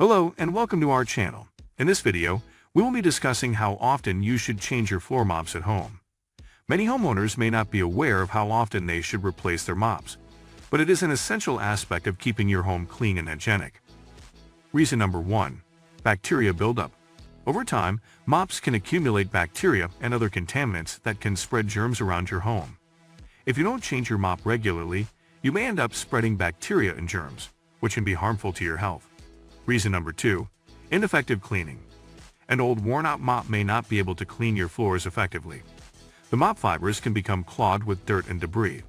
Hello and welcome to our channel. In this video, we will be discussing how often you should change your floor mops at home. Many homeowners may not be aware of how often they should replace their mops, but it is an essential aspect of keeping your home clean and hygienic. Reason number 1. Bacteria buildup. Over time, mops can accumulate bacteria and other contaminants that can spread germs around your home. If you don't change your mop regularly, you may end up spreading bacteria and germs, which can be harmful to your health. Reason number 2. Ineffective cleaning. An old worn-out mop may not be able to clean your floors effectively. The mop fibers can become clogged with dirt and debris,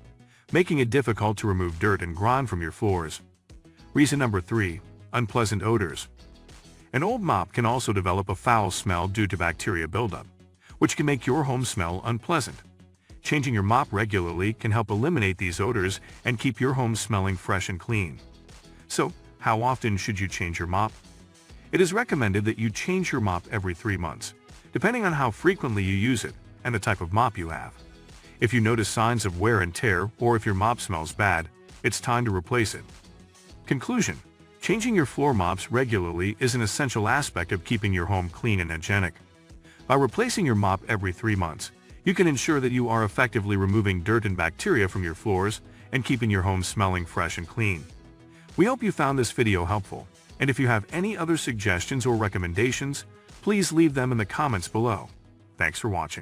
making it difficult to remove dirt and grime from your floors. Reason number 3. Unpleasant odors. An old mop can also develop a foul smell due to bacteria buildup, which can make your home smell unpleasant. Changing your mop regularly can help eliminate these odors and keep your home smelling fresh and clean. So, how often should you change your mop? It is recommended that you change your mop every 3 months, depending on how frequently you use it and the type of mop you have. If you notice signs of wear and tear or if your mop smells bad, it's time to replace it. Conclusion: changing your floor mops regularly is an essential aspect of keeping your home clean and hygienic. By replacing your mop every 3 months, you can ensure that you are effectively removing dirt and bacteria from your floors and keeping your home smelling fresh and clean. We hope you found this video helpful, and if you have any other suggestions or recommendations, please leave them in the comments below. Thanks for watching.